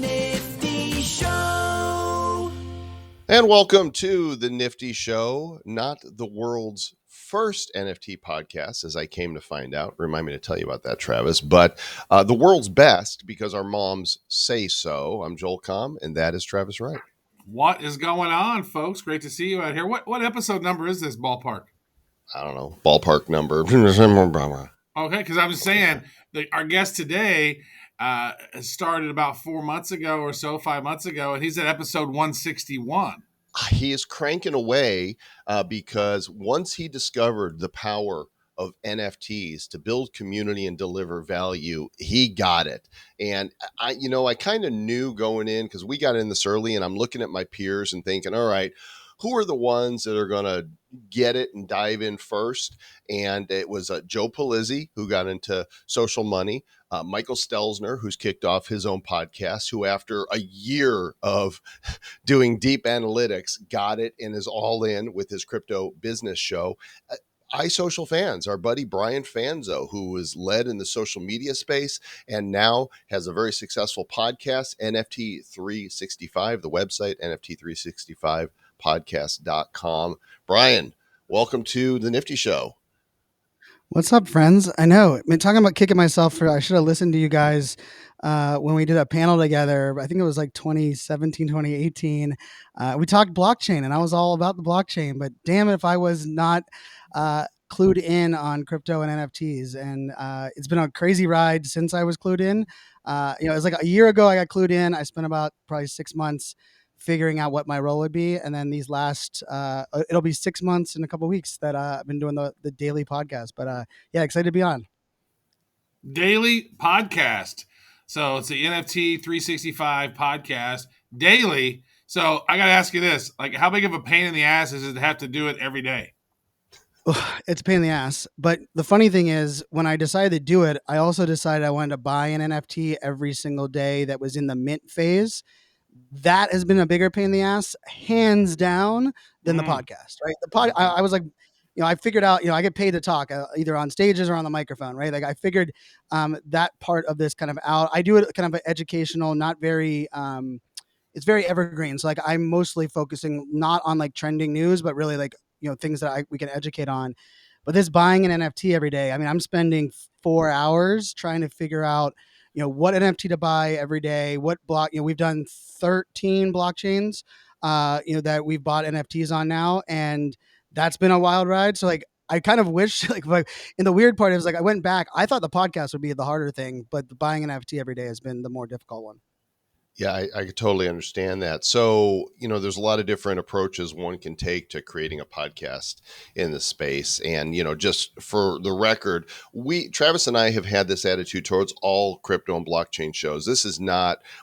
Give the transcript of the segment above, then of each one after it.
Nifty Show. And welcome to the Nifty Show, not the world's first NFT podcast, as I came to find out. Remind me to tell you about that, Travis. But the world's best because our moms say so. I'm Joel Comm, and that is Travis Wright. What is going on, folks? Great to see you out here. What episode number is this, ballpark? I don't know. Ballpark number. Okay, because I'm just saying, our guest today started about 4 months ago or so, 5 months ago, and he's at episode 161. He is cranking away because once he discovered the power of NFTs to build community and deliver value, he got it. And I kind of knew going in, because we got in this early, and I'm looking at my peers and thinking, all right, who are the ones that are going to get it and dive in first? And it was Joe Pulizzi, who got into social money, Michael Stelzner, who's kicked off his own podcast, who after a year of doing deep analytics, got it and is all in with his crypto business show. iSocial Fans, our buddy Brian Fanzo, who was led in the social media space and now has a very successful podcast, NFT365, the website, NFT365Podcast.com. Brian, welcome to the Nifty Show. What's up, friends? I know I've been talking about kicking myself I should have listened to you guys when we did a panel together. I think it was like 2017, 2018. We talked blockchain and I was all about the blockchain, but damn it if I was not clued in on crypto and NFTs. And it's been a crazy ride since I was clued in. It was like a year ago I got clued in. I spent about probably 6 months figuring out what my role would be. And then these last, it'll be 6 months in a couple of weeks that I've been doing the daily podcast. But yeah, excited to be on. Daily podcast. So it's the NFT 365 podcast daily. So I got to ask you this, like how big of a pain in the ass is it to have to do it every day? It's a pain in the ass. But the funny thing is when I decided to do it, I also decided I wanted to buy an NFT every single day that was in the mint phase. That has been a bigger pain in the ass, hands down, than the podcast, right? I was like, I figured out, I get paid to talk either on stages or on the microphone, right? Like I figured that part of this kind of out. I do it kind of an educational, not very, it's very evergreen. So like I'm mostly focusing not on like trending news, but really like, things that we can educate on. But this buying an NFT every day, I mean, I'm spending 4 hours trying to figure out, what NFT to buy every day, what block, we've done 13 blockchains, that we've bought NFTs on now. And that's been a wild ride. So like, I kind of wish and the weird part is like, I went back, I thought the podcast would be the harder thing, but the buying an NFT every day has been the more difficult one. Yeah, I totally understand that. So, there's a lot of different approaches one can take to creating a podcast in the space. And, just for the record, Travis and I have had this attitude towards all crypto and blockchain shows.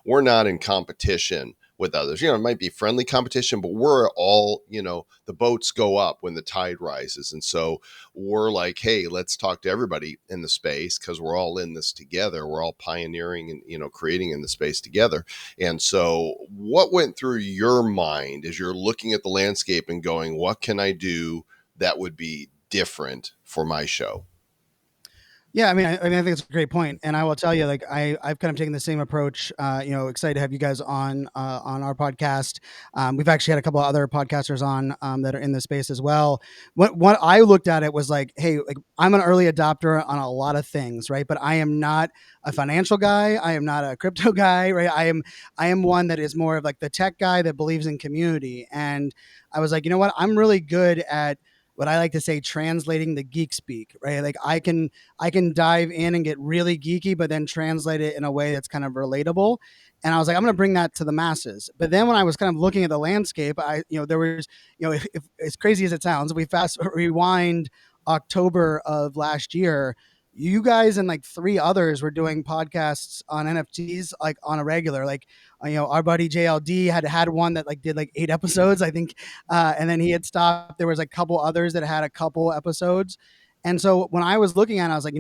We're not in competition with others. It might be friendly competition, but we're all, the boats go up when the tide rises. And so we're like, hey, let's talk to everybody in the space because we're all in this together. We're all pioneering and, creating in the space together. And so what went through your mind as you're looking at the landscape and going, what can I do that would be different for my show? Yeah, I mean, I think it's a great point, and I will tell you, like, I've kind of taken the same approach. Excited to have you guys on our podcast. We've actually had a couple of other podcasters on that are in the space as well. What I looked at it was like, hey, like I'm an early adopter on a lot of things, right? But I am not a financial guy. I am not a crypto guy, right? I am one that is more of like the tech guy that believes in community. And I was like, you know what? I'm really good at what I like to say, translating the geek speak, right? Like I can dive in and get really geeky, but then translate it in a way that's kind of relatable. And I was like, I'm going to bring that to the masses. But then when I was kind of looking at the landscape, there was, if as crazy as it sounds, we rewind October of last year, you guys and like 3 others were doing podcasts on NFTs, like on a regular, like, our buddy JLD had one that like did like 8 episodes, I think. And then he had stopped. There was like a couple others that had a couple episodes. And so when I was looking at it, I was like,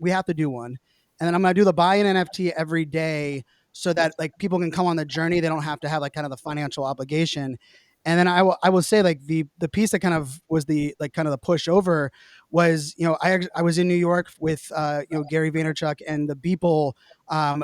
we have to do one. And then I'm going to do the buy an NFT every day so that like people can come on the journey. They don't have to have like kind of the financial obligation. And then I will say like the piece that kind of was the like kind of the push over was, I was in New York with, Gary Vaynerchuk, and the Beeple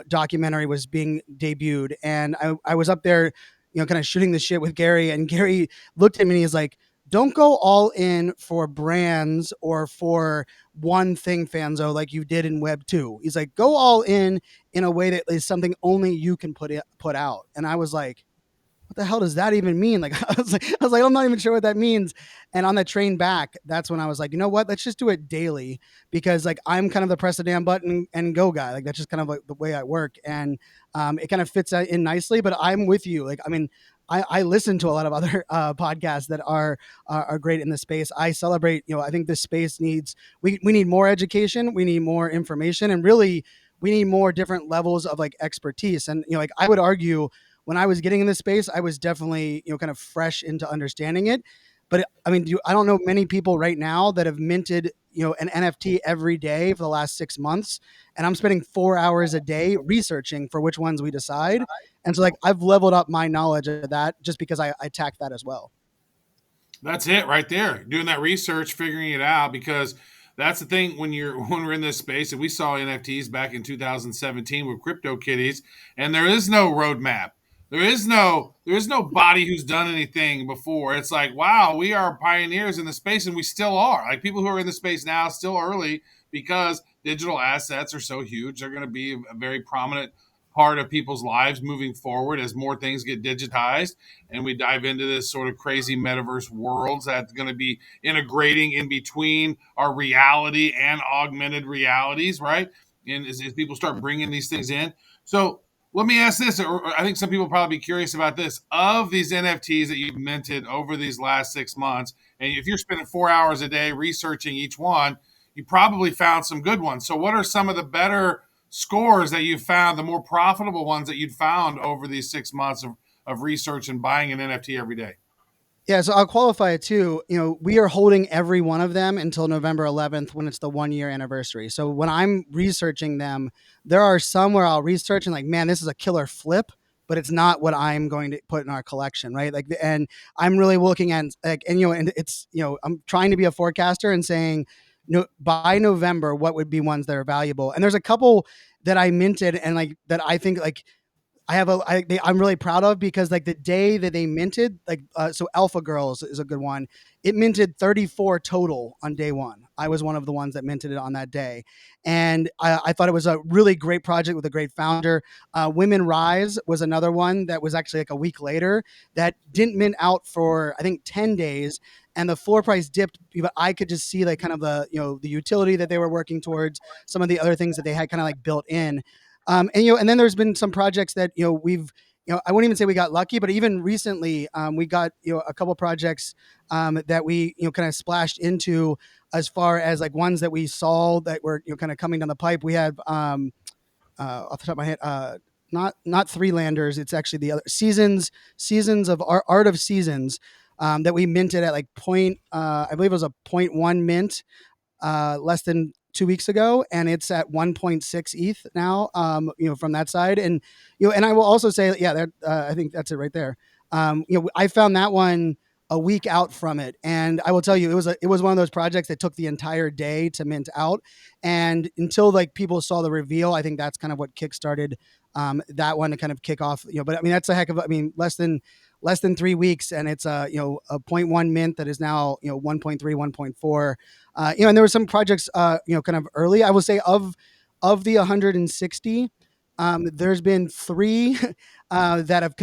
documentary was being debuted. And I was up there, kind of shooting the shit with Gary, and Gary looked at me and he's like, don't go all in for brands or for one thing, Fanzo, like you did in Web 2. He's like, go all in a way that is something only you can put out. And I was like, what the hell does that even mean? Like, I was like, I'm not even sure what that means. And on the train back, that's when I was like, you know what? Let's just do it daily, because like I'm kind of the press the damn button and go guy. Like that's just kind of like the way I work, and it kind of fits in nicely. But I'm with you. Like, I mean, I listen to a lot of other podcasts that are great in the space. I celebrate. I think this space needs we need more education. We need more information, and really we need more different levels of like expertise. And like I would argue, when I was getting in this space, I was definitely, kind of fresh into understanding it. But I mean, I don't know many people right now that have minted, an NFT every day for the last 6 months. And I'm spending 4 hours a day researching for which ones we decide. And so like I've leveled up my knowledge of that just because I attack that as well. That's it right there. Doing that research, figuring it out, because that's the thing when we're in this space. And we saw NFTs back in 2017 with CryptoKitties, and there is no roadmap. There is nobody who's done anything before. It's like, wow, we are pioneers in the space, and we still are. Like people who are in the space now, still early, because digital assets are so huge. They're going to be a very prominent part of people's lives moving forward as more things get digitized and we dive into this sort of crazy metaverse worlds that's going to be integrating in between our reality and augmented realities, right? And as people start bringing these things in. So let me ask this, or I think some people will probably be curious about this. Of these NFTs that you've minted over these last 6 months, and if you're spending 4 hours a day researching each one, you probably found some good ones. So what are some of the better scores that you've found, the more profitable ones that you'd found over these 6 months of research and buying an NFT every day? Yeah, so I'll qualify it too. We are holding every one of them until November 11th when it's the 1 year anniversary. So when I'm researching them, there are some where I'll research and like, man, this is a killer flip, but it's not what I'm going to put in our collection, right? Like, and I'm really looking at like, and it's, I'm trying to be a forecaster and saying, by November, what would be ones that are valuable? And there's a couple that I minted and like that I think like I'm really proud of, because like the day that they minted, like, so Alpha Girls is a good one. It minted 34 total on day one. I was one of the ones that minted it on that day. And I thought it was a really great project with a great founder. Women Rise was another one that was actually like a week later that didn't mint out for, I think, 10 days. And the floor price dipped, but I could just see like kind of the, the utility that they were working towards, some of the other things that they had kind of like built in. And then there's been some projects that, we've, I won't even say we got lucky, but even recently we got, a couple projects that we, kind of splashed into, as far as like ones that we saw that were, kind of coming down the pipe. We have off the top of my head, not Three Landers. It's actually the other seasons of Art of Seasons that we minted at like I believe it was a 0.1 mint less than 2 weeks ago, and it's at 1.6 ETH now, from that side. And, and I will also say, yeah, I think that's it right there. I found that one a week out from it. And I will tell you, it was one of those projects that took the entire day to mint out. And until like people saw the reveal, I think that's kind of what kickstarted that one to kind of kick off, but I mean, that's a heck of, less than 3 weeks. And it's a 0.1 mint that is now, 1.3, 1.4. And there were some projects, kind of early, I will say of the 160, there's been 3 that have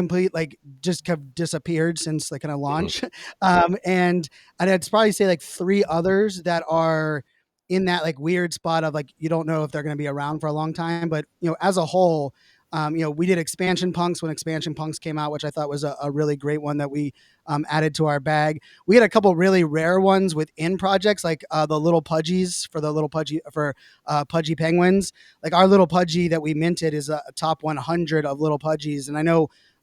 just have disappeared since like kind of launch. And I'd probably say like 3 others that are in that like weird spot of like, you don't know if they're going to be around for a long time, but as a whole, we did Expansion Punks when Expansion Punks came out, which I thought was a really great one that we added to our bag. We had a couple really rare ones within projects, like the little pudgies for Pudgy Penguins. Like our little pudgy that we minted is a top 100 of little pudgies. And I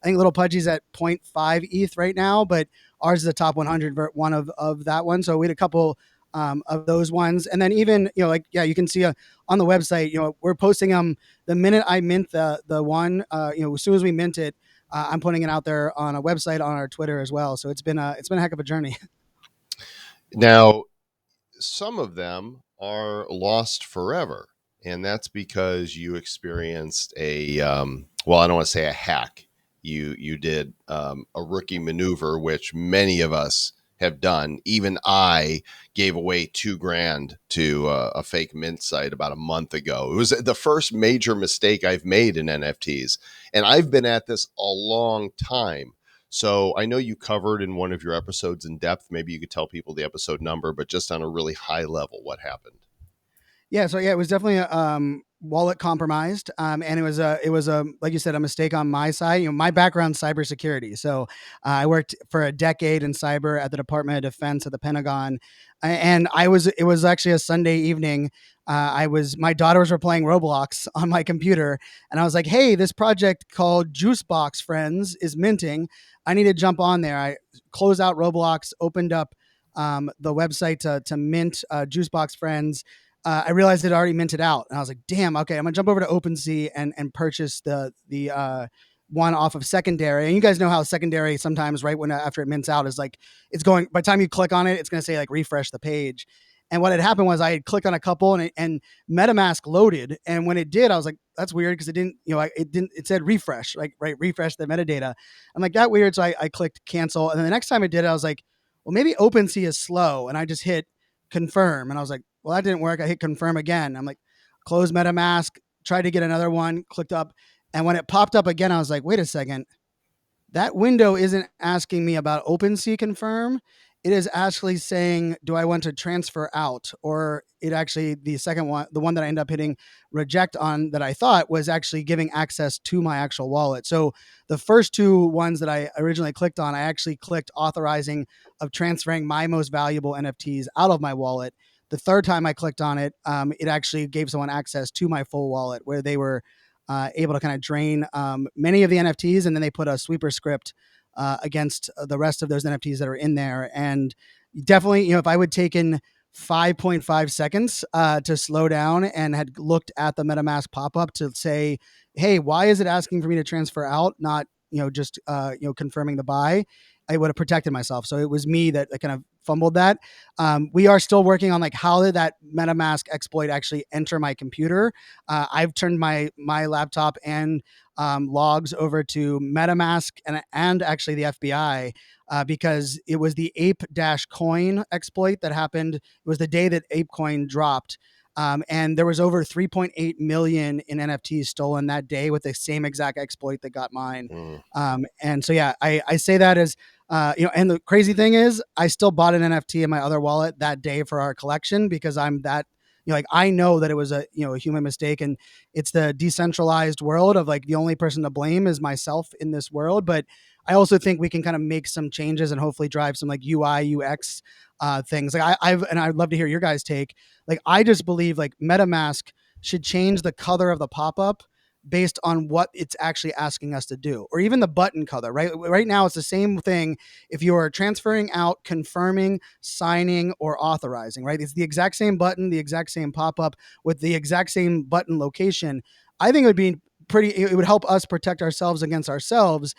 think little pudgy's at 0.5 ETH right now, but ours is the top 100 one of that one. So we had a couple of those ones. And then even, you can see on the website, we're posting them the minute I mint the one, as soon as we mint it, I'm putting it out there on a website, on our Twitter as well. So it's been a heck of a journey. Now, some of them are lost forever. And that's because you experienced a, well, I don't want to say a hack. You did a rookie maneuver, which many of us have done. Even I gave away $2,000 to a fake mint site about a month ago. It was the first major mistake I've made in NFTs. And I've been at this a long time. So I know you covered in one of your episodes in depth. Maybe you could tell people the episode number, but just on a really high level, what happened? Yeah, so it was definitely a wallet compromised, and it was a like you said, a mistake on my side. You know, my background's cybersecurity, so I worked for a decade in cyber at the Department of Defense at the Pentagon, and it was actually a Sunday evening. My daughters were playing Roblox on my computer, and I was like, "Hey, this project called Juicebox Friends is minting. I need to jump on there." I closed out Roblox, opened up the website to mint Juicebox Friends. I realized it already minted out, and I was like, "Damn, okay, I'm gonna jump over to OpenSea and purchase the one off of secondary." And you guys know how secondary sometimes, right when after it mints out, is like it's going. By the time you click on it, it's gonna say like refresh the page. And what had happened was I had clicked on a couple, and MetaMask loaded, and when it did, I was like, "That's weird," because it didn't, it said refresh, like right, refresh the metadata. I'm like, that weird, so I clicked cancel, and then the next time I did it, I was like, "Well, maybe OpenSea is slow," and I just hit confirm, and I was like, well, that didn't work. I hit confirm again. I'm like, close MetaMask, tried to get another one, clicked up. And when it popped up again, I was like, wait a second. That window isn't asking me about OpenSea confirm. It is actually saying, do I want to transfer out? Or it actually, the second one, the one that I ended up hitting reject on that I thought was actually giving access to my actual wallet. So the first two ones that I originally clicked on, I actually clicked authorizing of transferring my most valuable NFTs out of my wallet. The third time I clicked on it, it actually gave someone access to my full wallet where they were able to kind of drain many of the NFTs, and then they put a sweeper script against the rest of those NFTs that are in there. And definitely, if I would taken 5.5 seconds to slow down and had looked at the MetaMask pop-up to say, hey, why is it asking for me to transfer out, not just confirming the buy, I would have protected myself. So it was me that kind of fumbled that. We are still working on like how did that MetaMask exploit actually enter my computer. I've turned my laptop and logs over to MetaMask and actually the FBI because it was the ape-coin exploit that happened. It was the day that ApeCoin dropped. And there was over 3.8 million in NFTs stolen that day with the same exact exploit that got mine. And so, yeah, I say that as, and the crazy thing is I still bought an NFT in my other wallet that day for our collection because I'm that, like, I know that it was a human mistake, and it's the decentralized world of like the only person to blame is myself in this world. But I also think we can kind of make some changes and hopefully drive some like UI UX things. Like I'd love to hear your guys' take. Like I just believe like MetaMask should change the color of the pop-up based on what it's actually asking us to do, or even the button color, right? Right now, it's the same thing. If you're transferring out, confirming, signing, or authorizing, right? It's the exact same button, the exact same pop-up with the exact same button location. I think it would be it would help us protect ourselves against ourselves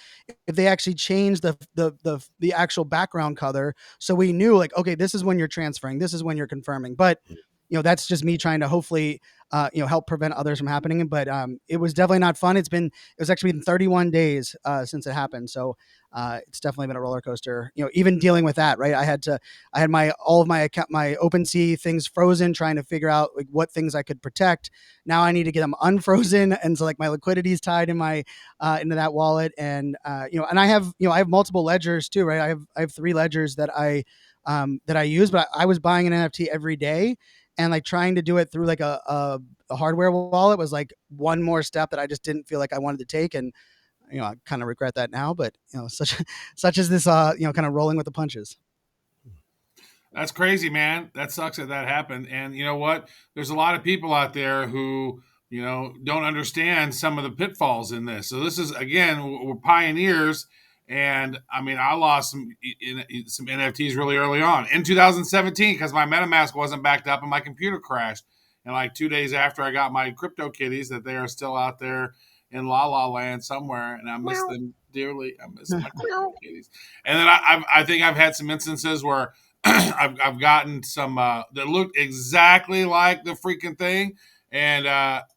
if they actually change the actual background color. So we knew like, okay, this is when you're transferring, this is when you're confirming. But that's just me trying to hopefully, help prevent others from happening. But it was definitely not fun. It was actually been 31 days since it happened. So it's definitely been a roller coaster, even dealing with that, right? I had all of my account, my OpenSea things frozen, trying to figure out like what things I could protect. Now I need to get them unfrozen. And so like my liquidity is tied in my, into that wallet. And, and I have multiple ledgers too, right? I have 3 ledgers that I use, but I was buying an NFT every day. And like trying to do it through like a hardware wallet was like one more step that I just didn't feel like I wanted to take. And, I kind of regret that now, but such as this, kind of rolling with the punches. That's crazy, man. That sucks that happened. And you know what? There's a lot of people out there who, don't understand some of the pitfalls in this. So this is, again, we're pioneers. And I mean, I lost some NFTs really early on in 2017 because my MetaMask wasn't backed up and my computer crashed. And like 2 days after I got my crypto kitties, that they are still out there in La La Land somewhere, and I miss them dearly. I miss my crypto kitties. And then I think I've had some instances where I've gotten some that looked exactly like the freaking thing, and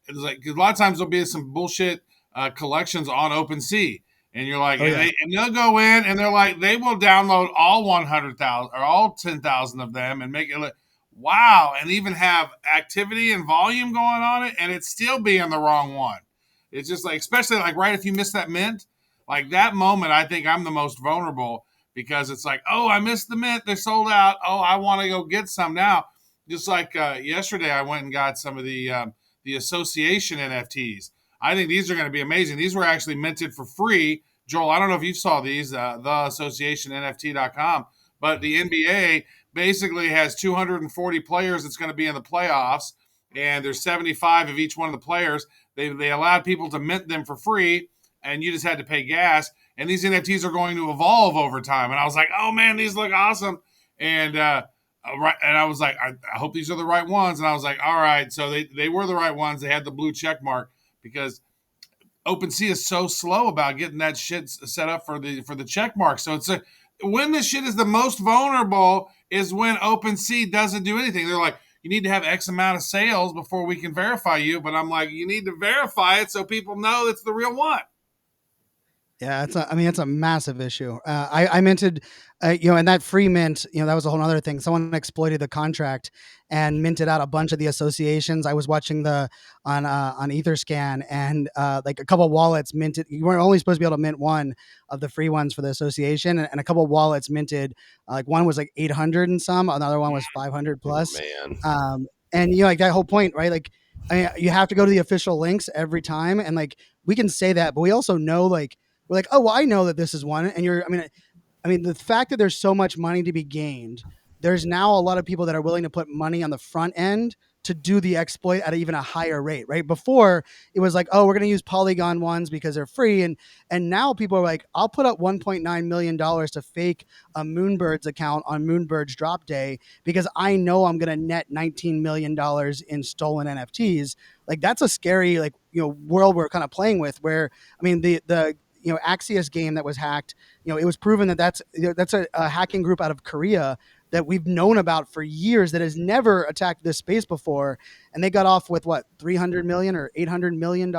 it's like 'cause a lot of times there'll be some bullshit collections on OpenSea, and you're like, and they'll go in and they're like, they will download all 100,000 or all 10,000 of them and make it look wow, and even have activity and volume going on it, and it's still being the wrong one. It's just like, especially like right if you miss that mint, like that moment, I think I'm the most vulnerable because it's like, oh, I missed the mint, they're sold out. Oh, I want to go get some now. Just like yesterday, I went and got some of the association NFTs. I think these are going to be amazing. These were actually minted for free. Joel, I don't know if you saw these, the association NFT.com, but the NBA basically has 240 players that's going to be in the playoffs, and there's 75 of each one of the players. They allowed people to mint them for free, and you just had to pay gas. And these NFTs are going to evolve over time. And I was like, oh man, these look awesome. And I was like, I hope these are the right ones. And I was like, all right. So they were the right ones. They had the blue check mark because OpenSea is so slow about getting that shit set up for the check mark. So it's when this shit is the most vulnerable is when OpenSea doesn't do anything. They're like, you need to have X amount of sales before we can verify you. But I'm like, you need to verify it so people know it's the real one. Yeah, it's a massive issue. I minted, and that free mint, that was a whole other thing. Someone exploited the contract and minted out a bunch of the associations. I was watching on Etherscan, and like a couple of wallets minted. You weren't only supposed to be able to mint one of the free ones for the association, and a couple of wallets minted. Like one was like 800 and some, another one was 500 plus. Oh, man. And like that whole point, right? Like, you have to go to the official links every time, and like we can say that, but we also know like. We're like, oh, well, I know that this is one. And I mean, the fact that there's so much money to be gained, there's now a lot of people that are willing to put money on the front end to do the exploit at even a higher rate, right? Before it was like, oh, we're going to use Polygon ones because they're free. And now people are like, I'll put up $1.9 million to fake a Moonbirds account on Moonbirds drop day because I know I'm going to net $19 million in stolen NFTs. Like that's a scary, world we're kind of playing with where, I mean, the Axios game that was hacked, it was proven that that's a hacking group out of Korea that we've known about for years that has never attacked this space before. And they got off with what, 300 million or $800 million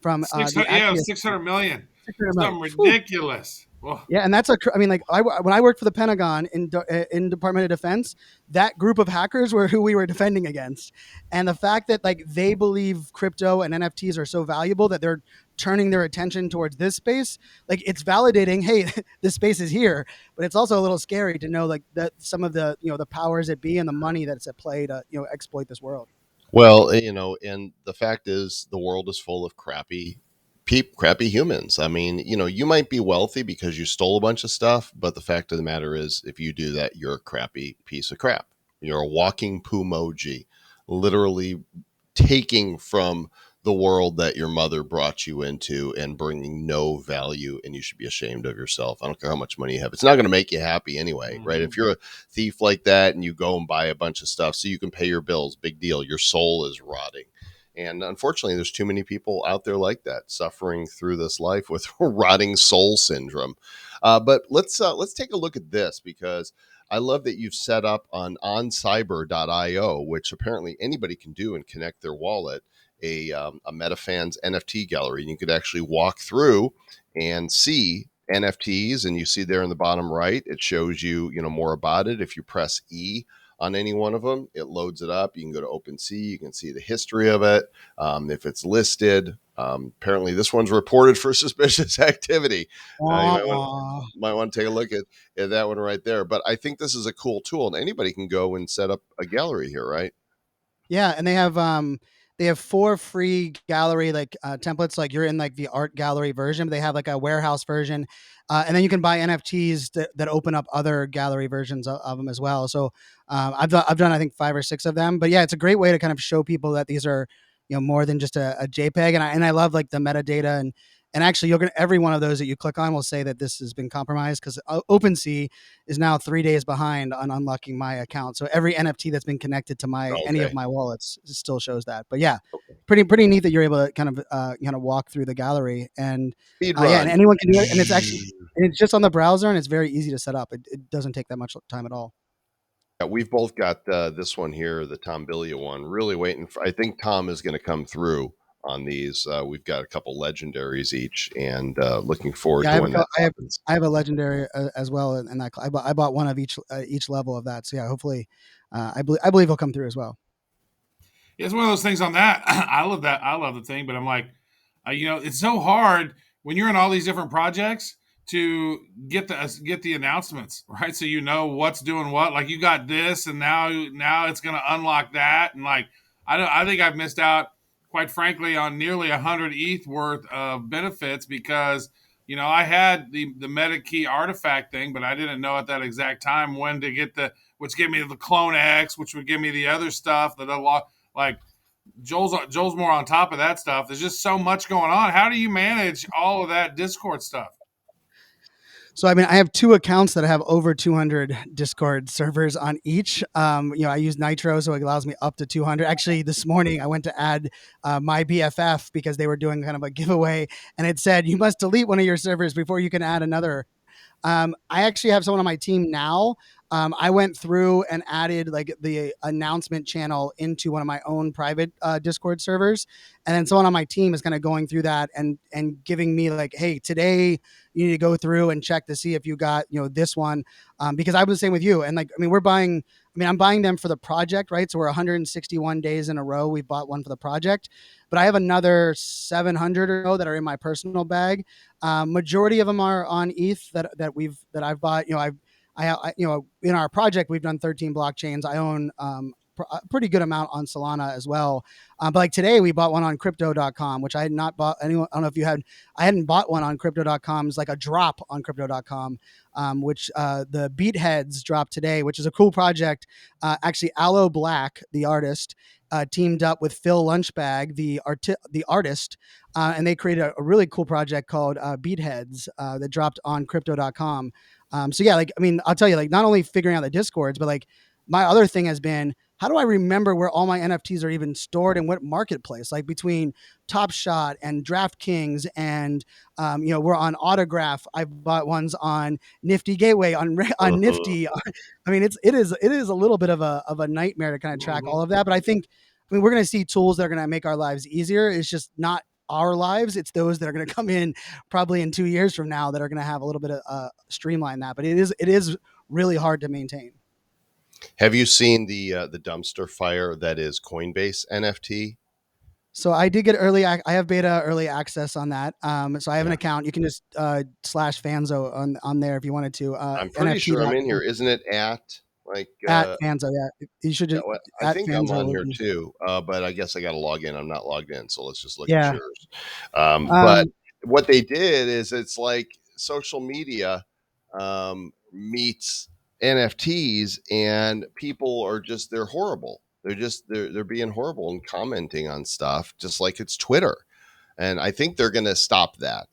from 600 million. Something ridiculous. Yeah, and that's when I worked for the Pentagon in Department of Defense, that group of hackers were who we were defending against. And the fact that like they believe crypto and NFTs are so valuable that they're turning their attention towards this space, like it's validating, hey, this space is here, but it's also a little scary to know like that some of the the powers that be and the money that's at play to exploit this world. Well, and the fact is the world is full of crappy humans. I mean, you might be wealthy because you stole a bunch of stuff, but the fact of the matter is if you do that, you're a crappy piece of crap. You're a walking Pumoji, literally taking from the world that your mother brought you into and bringing no value, and you should be ashamed of yourself. I don't care how much money you have. It's not going to make you happy anyway, right? If you're a thief like that and you go and buy a bunch of stuff so you can pay your bills, big deal. Your soul is rotting. And unfortunately, there's too many people out there like that, suffering through this life with rotting soul syndrome. But let's take a look at this, because I love that you've set up on oncyber.io, which apparently anybody can do and connect their wallet, a MetaFans NFT gallery. And you could actually walk through and see NFTs, and you see there in the bottom right, it shows you, more about it. If you press E on any one of them, it loads it up. You can go to OpenSea. You can see the history of it. If it's listed, apparently this one's reported for suspicious activity. You might want to take a look at that one right there. But I think this is a cool tool, and anybody can go and set up a gallery here, right? Yeah, and they have 4 free gallery templates. Like you're in like the art gallery version, but they have like a warehouse version, and then you can buy NFTs that open up other gallery versions of them as well. So I've done I think 5 or 6 of them. But yeah, it's a great way to kind of show people that these are more than just a JPEG. And I love like the metadata And actually, you're going to every one of those that you click on will say that this has been compromised, because OpenSea is now 3 days behind on unlocking my account. So every NFT that's been connected to any of my wallets still shows that. But yeah, pretty neat that you're able to kind of walk through the gallery, and and anyone can do it. And it's just on the browser, and it's very easy to set up. It doesn't take that much time at all. Yeah, we've both got this one here, the Tom Billia one. Really waiting for. I think Tom is going to come through on these. We've got a couple legendaries each, and looking forward to when that happens. I have a legendary as well, and I bought one of each level of that. So yeah, hopefully, I believe he'll come through as well. Yeah, it's one of those things on that. I love that. I love the thing, but I'm like, it's so hard when you're in all these different projects to get the announcements, right? So you know what's doing what. Like, you got this, and now it's going to unlock that, and like I think I've missed out, quite frankly, on nearly 100 ETH worth of benefits because I had the meta key artifact thing, but I didn't know at that exact time when to get which gave me the Clone X, which would give me the other stuff that like. Joel's more on top of that stuff. There's just so much going on. How do you manage all of that Discord stuff? So, I mean, I have 2 accounts that have over 200 Discord servers on each. I use Nitro, so it allows me up to 200. Actually, this morning I went to add my BFF because they were doing kind of a giveaway, and it said you must delete one of your servers before you can add another. I actually have someone on my team now. I went through and added like the announcement channel into one of my own private Discord servers. And then someone on my team is kind of going through that and giving me like, hey, today you need to go through and check to see if you got, this one. Because I was the same with you. And like, I'm buying them for the project, right? So we're 161 days in a row. We bought one for the project, but I have another 700 or so that are in my personal bag. Majority of them are on ETH that I've bought. In our project, we've done 13 blockchains. I own a pretty good amount on Solana as well. But like today we bought one on crypto.com, which I had not bought anyone. I don't know if you had, I hadn't bought one on crypto.com. It's like a drop on crypto.com, which the Beatheads dropped today, which is a cool project. Actually, Aloe Black, the artist, teamed up with Phil Lunchbag, the artist, and they created a really cool project called Beatheads that dropped on crypto.com. So yeah, I'll tell you, not only figuring out the Discords, but like my other thing has been, how do I remember where all my NFTs are even stored and what marketplace? Like between Top Shot and DraftKings and we're on Autograph. I've bought ones on Nifty Gateway, on Nifty. It is a little bit of a nightmare to kind of track all of that. But I think we're going to see tools that are going to make our lives easier. It's just not our lives. It's those that are going to come in probably in 2 years from now that are going to have a little bit of streamline that. But it is really hard to maintain. Have you seen the dumpster fire that is Coinbase NFT? So I did get I have beta early access on that. So I have an account. You can just slash Fanzo on there if you wanted to. I'm pretty sure I'm in here. Isn't it at Fanzo? Yeah, you should just. I think Fanzo I'm on here too, but I guess I got to log in. I'm not logged in, so let's just look at yours. But what they did is it's like social media meets NFTs, and people are just, they're horrible. They're being horrible and commenting on stuff just like it's Twitter. And I think they're going to stop that.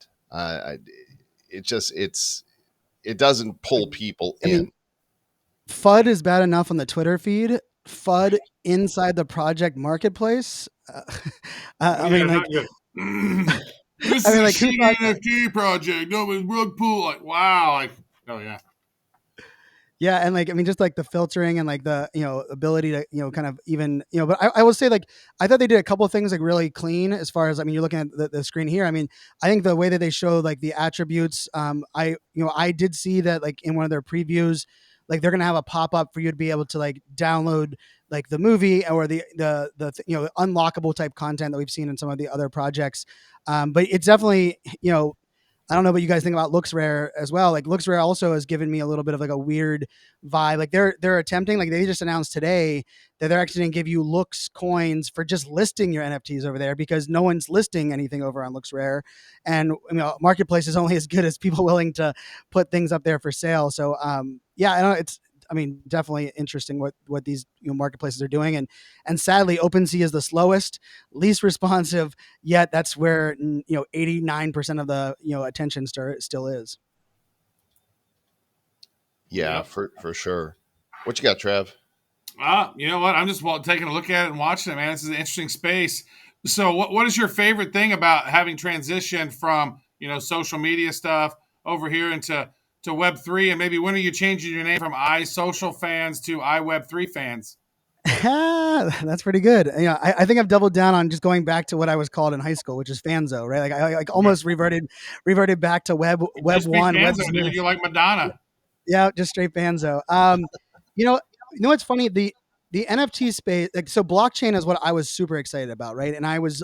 It doesn't pull people in. FUD is bad enough on the Twitter feed. FUD inside the project marketplace. This is a NFT project. No, it's rug pull. Like, wow. Like, oh yeah. Yeah, and just like the filtering and like the ability to kind of even but I will say, like, I thought they did a couple of things like really clean as far as, you're looking at the screen here. I think the way that they show like the attributes, I did see that like in one of their previews, like they're gonna have a pop up for you to be able to like download like the movie or the unlockable type content that we've seen in some of the other projects. But it's definitely I don't know what you guys think about LooksRare as well. Like LooksRare also has given me a little bit of like a weird vibe. Like they're attempting, like they just announced today that they're actually going to give you Looks coins for just listing your NFTs over there, because no one's listing anything over on LooksRare. And marketplace is only as good as people willing to put things up there for sale. So I don't know. I mean, definitely interesting what these marketplaces are doing. And sadly, OpenSea is the slowest, least responsive, yet that's where 89% of the attention still is. Yeah, Yep. for sure. What you got, Trav? You know what? I'm just taking a look at it and watching it, man. This is an interesting space. So what is your favorite thing about having transitioned from, social media stuff over here into Web3? And maybe when are you changing your name from iSocial fans to iWeb3 fans? That's pretty good. I think I've doubled down on just going back to what I was called in high school, which is Fanzo, right? Like I almost reverted back to web one. Fanzo, dude. You're like Madonna. Yeah, just straight Fanzo. You know what's funny? The NFT space, like, so blockchain is what I was super excited about, right? And I was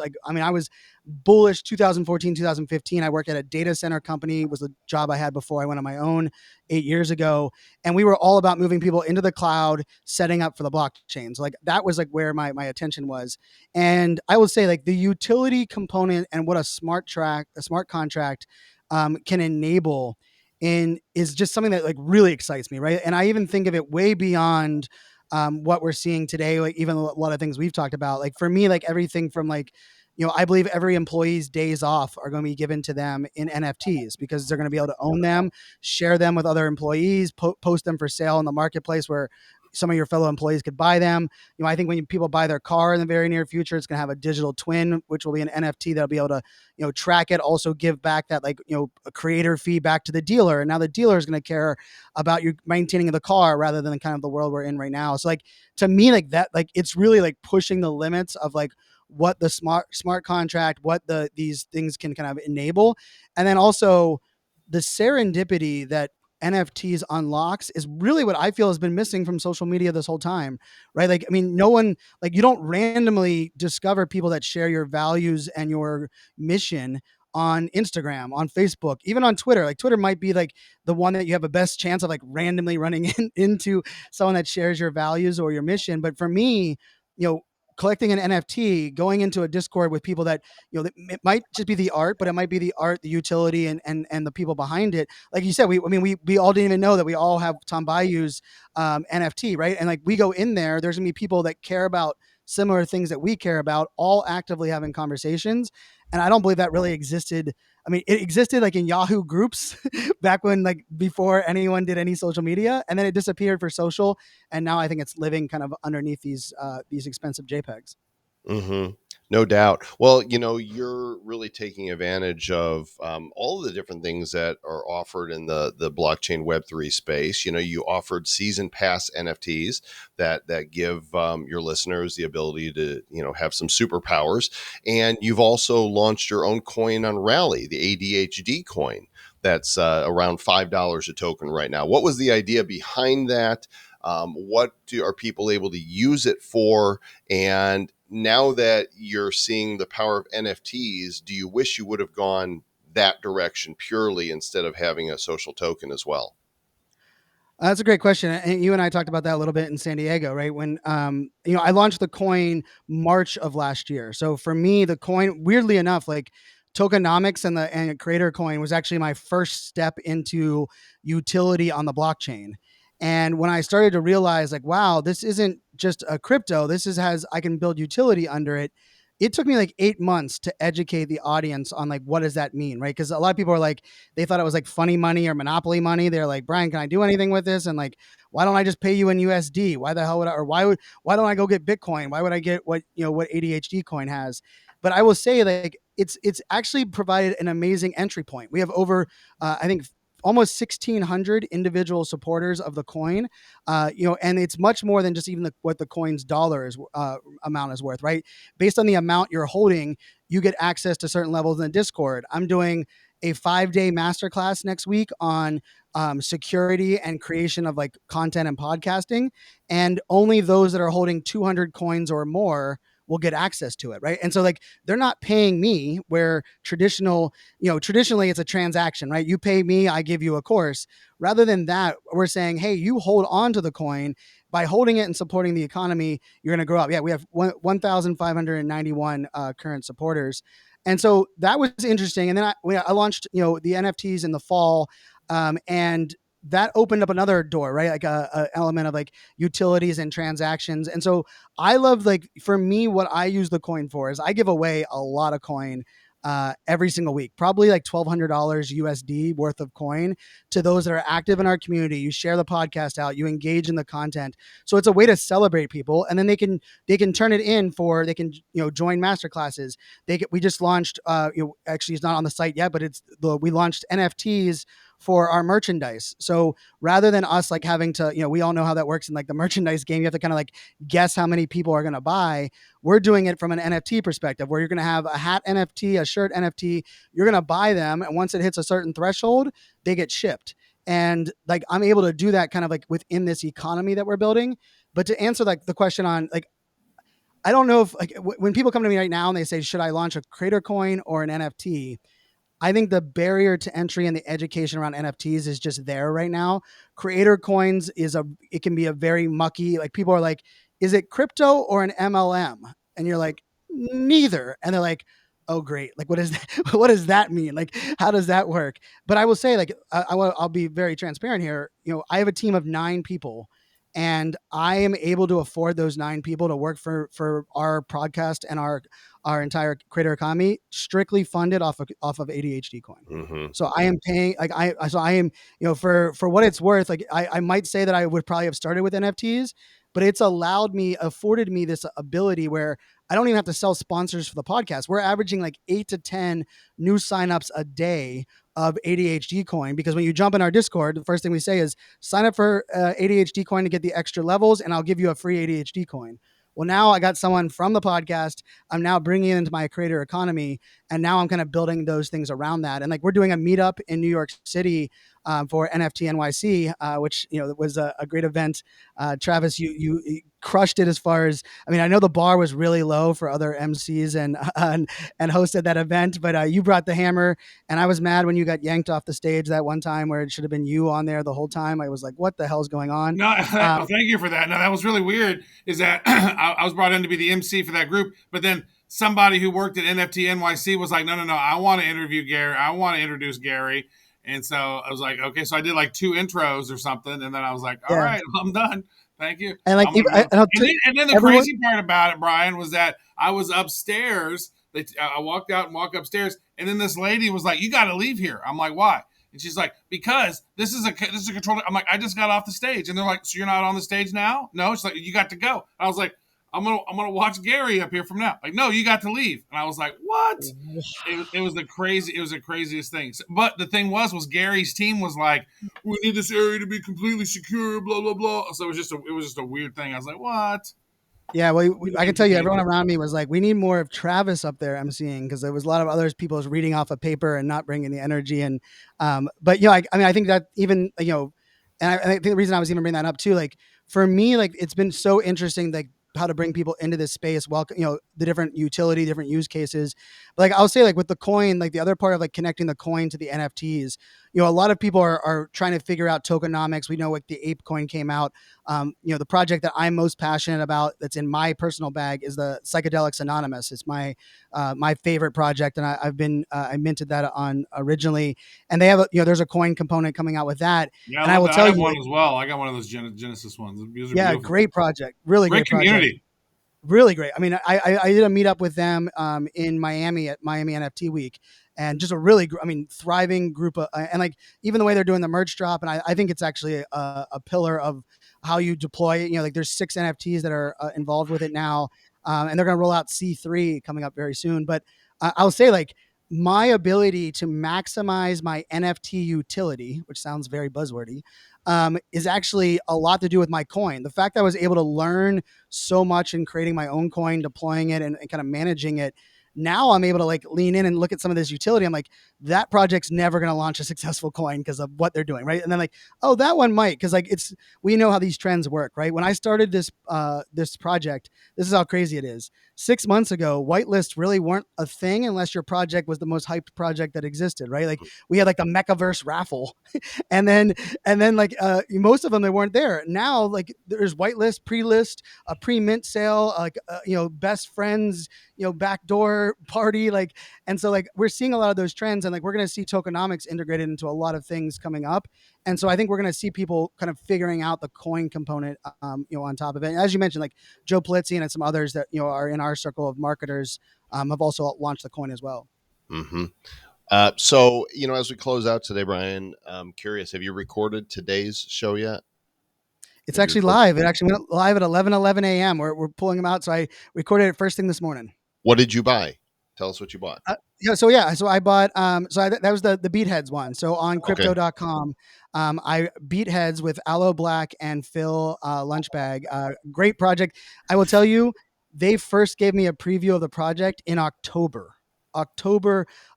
bullish 2014, 2015. I worked at a data center company, was a job I had before I went on my own 8 years ago. And we were all about moving people into the cloud, setting up for the blockchain. So like that was like where my attention was. And I will say like the utility component and what a smart contract can enable is just something that like really excites me, right? And I even think of it way beyond what we're seeing today, like even a lot of things we've talked about. Like for me, like everything from like, I believe every employee's days off are going to be given to them in NFTs because they're going to be able to own them, share them with other employees, post them for sale in the marketplace where some of your fellow employees could buy them. I think when people buy their car in the very near future, it's going to have a digital twin, which will be an NFT that'll be able to, track it, also give back that like, a creator fee back to the dealer. And now the dealer is going to care about you maintaining the car rather than kind of the world we're in right now. So like, to me, like that, like it's really like pushing the limits of like what the smart contract, what these things can kind of enable. And then also the serendipity that NFTs unlocks is really what I feel has been missing from social media this whole time, right? Like, I mean, no one, like you don't randomly discover people that share your values and your mission on Instagram, on Facebook, even on Twitter. Like Twitter might be like the one that you have the best chance of like randomly running into someone that shares your values or your mission. But for me, collecting an NFT, going into a Discord with people that, it might just be the art, but it might be the art, the utility, and the people behind it. Like you said, we all didn't even know that we all have Tom Bayou's NFT, right? And like we go in there, there's gonna be people that care about similar things that we care about, all actively having conversations. And I don't believe that really existed. I mean, it existed like in Yahoo groups back when, like before anyone did any social media, and then it disappeared for social. And now I think it's living kind of underneath these expensive JPEGs. Mm-hmm. No doubt. Well, you're really taking advantage of all of the different things that are offered in the blockchain Web3 space. You offered season pass NFTs that give your listeners the ability to, have some superpowers. And you've also launched your own coin on Rally, the ADHD coin. That's around $5 a token right now. What was the idea behind that? What are people able to use it for? And now that you're seeing the power of NFTs, do you wish you would have gone that direction purely instead of having a social token as well? That's a great question. And you and I talked about that a little bit in San Diego, right? When, I launched the coin March of last year. So for me, the coin, weirdly enough, like tokenomics and creator coin was actually my first step into utility on the blockchain. And when I started to realize like, wow, this isn't just a crypto, I can build utility under it. It took me like 8 months to educate the audience on like, what does that mean? Right. Cause a lot of people are like, they thought it was like funny money or monopoly money. They're like, Brian, can I do anything with this? And like, why don't I just pay you in USD? Why the hell would why don't I go get Bitcoin? Why would I get what ADHD coin has? But I will say like, it's actually provided an amazing entry point. We have over, I think almost 1,600 individual supporters of the coin, and it's much more than just even what the coin's amount is worth, right? Based on the amount you're holding, you get access to certain levels in the Discord. I'm doing a 5-day masterclass next week on security and creation of like content and podcasting, and only those that are holding 200 coins or more will get access to it, right? And so like they're not paying me where traditionally it's a transaction, right? You pay me, I give you a course. Rather than that, we're saying, hey, you hold on to the coin. By holding it and supporting the economy, you're going to grow up. Yeah, we have 1,591 current supporters. And so that was interesting. And then I launched, the NFTs in the fall, and that opened up another door, right? Like a element of like utilities and transactions. And so I love, like, for me, what I use the coin for is I give away a lot of coin every single week, probably like $1,200 USD worth of coin to those that are active in our community. You share the podcast out, you engage in the content. So it's a way to celebrate people. And then they can turn it in for, they can, join masterclasses. We just launched, actually it's not on the site yet, but we launched NFTs for our merchandise. So rather than us like having to, we all know how that works in like the merchandise game, you have to kind of like guess how many people are going to buy. We're doing it from an NFT perspective, where you're going to have a hat NFT, a shirt NFT, you're going to buy them. And once it hits a certain threshold, they get shipped. And like, I'm able to do that kind of like within this economy that we're building. But to answer like the question on like, I don't know if like when people come to me right now and they say, should I launch a creator coin or an NFT? I think the barrier to entry and the education around NFTs is just there right now. Creator coins it can be a very mucky, like people are like, is it crypto or an MLM? And you're like, neither. And they're like, oh, great. Like, what is that? What does that mean? Like, how does that work? But I will say, like, I'll be very transparent here. I have a team of 9 people, and I am able to afford those 9 people to work for our podcast and our entire creator economy, strictly funded off of ADHD coin. Mm-hmm. So I am paying, like I am, for what it's worth, like I might say that I would probably have started with NFTs, but it's afforded me this ability where I don't even have to sell sponsors for the podcast. We're averaging like 8 to 10 new signups a day of ADHD coin, because when you jump in our Discord, the first thing we say is sign up for ADHD coin to get the extra levels, and I'll give you a free ADHD coin. Well, now I got someone from the podcast. I'm now bringing it into my creator economy, and now I'm kind of building those things around that. And like, we're doing a meetup in New York City for NFT NYC, which was a great event. Travis, you crushed it as far as, I mean, I know the bar was really low for other MCs and hosted that event, but you brought the hammer, and I was mad when you got yanked off the stage that one time where it should have been you on there the whole time. I was like, what the hell's going on? No, thank you for that. No, that was really weird, is that I was brought in to be the MC for that group, but then somebody who worked at NFT NYC was like, no, I want to interview Gary. I want to introduce Gary. And so I was like, okay. So I did like 2 intros or something. And then I was like, all right, I'm done. Thank you. And like, and then the crazy part about it, Brian, was that I was upstairs. I walked out and walked upstairs. And then this lady was like, you got to leave here. I'm like, why? And she's like, because this is a control. I'm like, I just got off the stage. And they're like, so you're not on the stage now? No. She's like, you got to go. And I was like, I'm gonna watch Gary up here from now. Like, no, you got to leave. And I was like, what? It was the craziest thing. But the thing was Gary's team was like, we need this area to be completely secure, blah blah blah. So it was just a weird thing. I was like, what? Yeah, well, I can tell you, everyone around me was like, we need more of Travis up there emceeing, because there was a lot of other people reading off a paper and not bringing the energy. And but I think that even and I think the reason I was even bringing that up too, like for me, like it's been so interesting, like how to bring people into this space, the different utility, different use cases. But like, I'll say, like with the coin, like the other part of like connecting the coin to the NFTs, a lot of people are trying to figure out tokenomics. We know like the Ape coin came out. The project that I'm most passionate about, that's in my personal bag, is the Psychedelics Anonymous. It's my favorite project, and I minted that on originally. And they have there's a coin component coming out with that. Yeah, and I will tell you, one as well. I got one of those Genesis ones. Yeah, beautiful. Great project, really great community. Project. Really great. I mean, I did a meetup with them in Miami at Miami NFT Week, and just a really, thriving group of, and like even the way they're doing the merch drop, and I think it's actually a pillar of how you deploy it. Like there's 6 NFTs that are involved with it now, and they're going to roll out C3 coming up very soon. But I'll say, like, my ability to maximize my NFT utility, which sounds very buzzwordy, is actually a lot to do with my coin. The fact that I was able to learn so much in creating my own coin, deploying it, and kind of managing it. Now I'm able to like lean in and look at some of this utility. I'm like, that project's never going to launch a successful coin because of what they're doing, right? And then like, oh, that one might, because like we know how these trends work, right? When I started this project, this is how crazy it is. 6 months ago, whitelists really weren't a thing unless your project was the most hyped project that existed, right? Like we had like the Mechaverse raffle, and then like most of them they weren't there. Now like there's whitelist, pre-list, a pre-mint sale, like best friends, backdoor party, like, and so like we're seeing a lot of those trends, and like we're going to see tokenomics integrated into a lot of things coming up. And so I think we're going to see people kind of figuring out the coin component, on top of it. And as you mentioned, like Joe Polizzi and some others that are in our circle of marketers have also launched the coin as well. Mm-hmm. So as we close out today, Brian, I'm curious, have you recorded today's show yet? It's actually live. It actually went live at 11:11 a.m. We're pulling them out. So I recorded it first thing this morning. What did you buy? Tell us what you bought. So I bought, that was the Beatheads one. So on crypto.com, I Beatheads with Aloe Black and Phil Lunchbag. Great project. I will tell you, they first gave me a preview of the project in October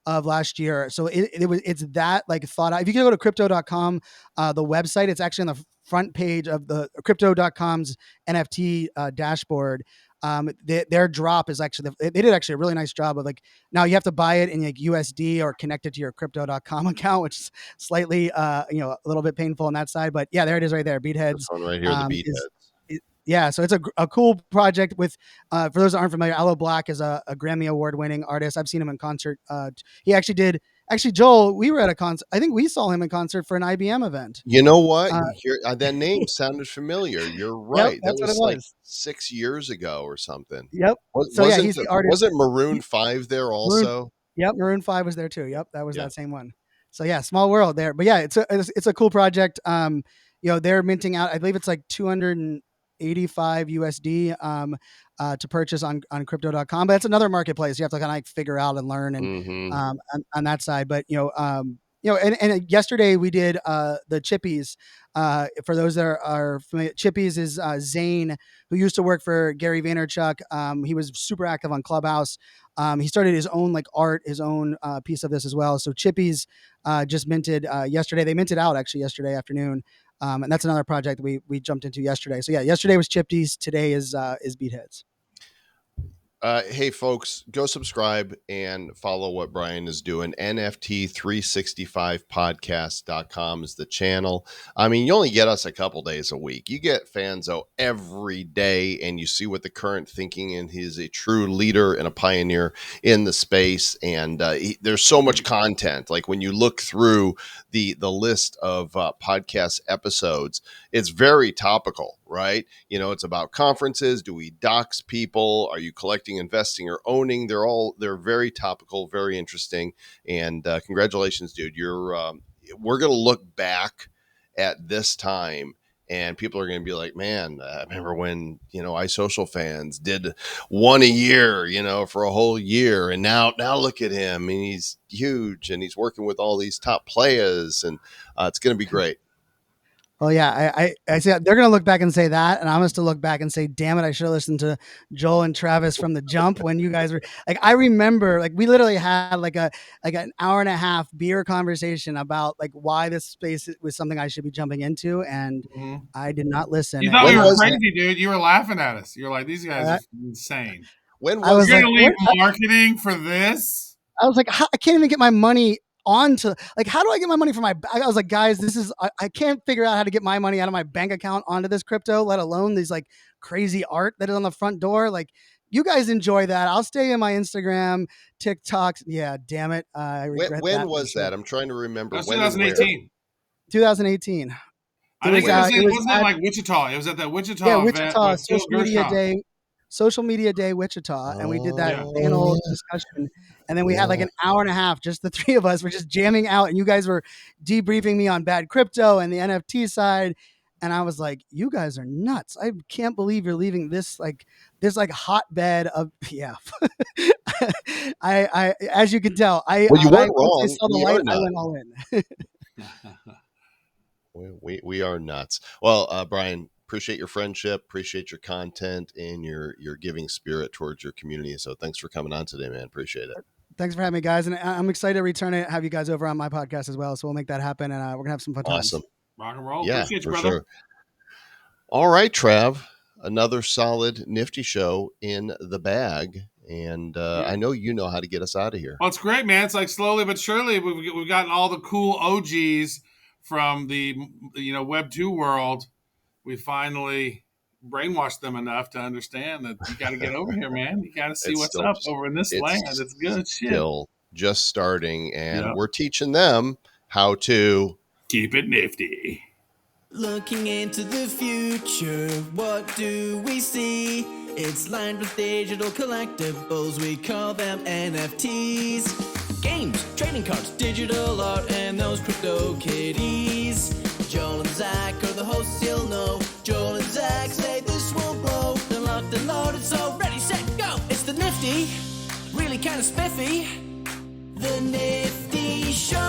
of last year. So it's that like thought out. If you can go to crypto.com, the website, it's actually on the front page of the crypto.com's NFT dashboard. Their drop is actually, they did actually a really nice job of like, now you have to buy it in like USD or connect it to your crypto.com account, which is slightly, a little bit painful on that side, but yeah, there it is right there. Beatheads. This one right here, the Beatheads. Yeah, so it's a cool project with, for those that aren't familiar, Aloe Black is a Grammy Award winning artist. I've seen him in concert. He actually Joel, we were at a concert. I think we saw him in concert for an IBM event. You know what? That name sounded familiar. You're right. Yep, that was like 6 years ago or something. Yep. He's the artist. Wasn't Maroon 5 there also? Maroon 5 was there too. Yep, that was that same one. So yeah, small world there. But yeah, it's a cool project. They're minting out, I believe it's like 285 USD to purchase on crypto.com, but it's another marketplace you have to kind of like figure out and learn and on that side. But and yesterday we did the Chippies. For those that are familiar, Chippies is Zane, who used to work for Gary Vaynerchuk. He was super active on Clubhouse. He started his own his own piece of this as well. So Chippies just minted yesterday. They minted out actually yesterday afternoon. And that's another project we jumped into yesterday. So yeah, yesterday was Chippies. Today is Beatheads. Hey folks, go subscribe and follow what Brian is doing. NFT365 Podcast.com is the channel. I mean, you only get us a couple days a week. You get Fanzo every day, and you see what the current thinking, and he's a true leader and a pioneer in the space. And there's so much content. Like when you look through the list of podcast episodes, it's very topical, right? It's about conferences. Do we dox people? Are you collecting, investing, or owning? They're very topical, very interesting. And congratulations, dude. We're going to look back at this time, and people are going to be like, man, I remember when, iSocial fans did one a year, for a whole year. And now look at him, and he's huge, and he's working with all these top players, and it's going to be great. Well, yeah, I see. They're going to look back and say that, and I'm going to look back and say, damn it, I should have listened to Joel and Travis from the jump when you guys were like, I remember like we literally had like an hour and a half beer conversation about like why this space was something I should be jumping into, and I did not listen. You thought we were crazy, dude. You were laughing at us. You're like, these guys are insane. When was you're going to leave marketing for this? I was like, I can't even get my money onto, like, how do I get my money from I was like, guys, I can't figure out how to get my money out of my bank account onto this crypto, let alone these like crazy art that is on the front door. Like, you guys enjoy that. I'll stay in my Instagram, TikToks. Yeah, damn it. I regret when was that? I'm trying to remember. It was 2018. 2018. I think it was like Wichita. It was at that Wichita event. Wichita Social Media Day Wichita, and we did that panel discussion, and then we had like an hour and a half, just the three of us were just jamming out, and you guys were debriefing me on bad crypto and the NFT side, and I was like, you guys are nuts. I can't believe you're leaving this hotbed of I as you can tell, you weren't wrong. I saw the light, I went all in. we are nuts. Well, Brian, appreciate your friendship, appreciate your content, and your giving spirit towards your community. So thanks for coming on today, man. Appreciate it. Thanks for having me, guys. And I'm excited to return it, have you guys over on my podcast as well. So we'll make that happen, and we're going to have some fun times. Awesome. Rock and roll. Yeah, appreciate you, for brother. Sure. All right, Trav. another solid Nifty show in the bag. And I know you know how to get us out of here. Well, it's great, man. It's like slowly but surely we've gotten all the cool OGs from the Web 2 world. We finally brainwashed them enough to understand that you got to get over here, man. You got to see what's up over in this land. It's good shit. Still just starting, and we're teaching them how to keep it nifty. Looking into the future, what do we see? It's lined with digital collectibles, we call them NFTs. Games, trading cards, digital art, and those crypto kitties. Joel and Zach are the hosts, you'll know. Joel and Zach say this will blow. They're locked and loaded, so ready, set, go! It's the Nifty, really kind of spiffy. The Nifty Show.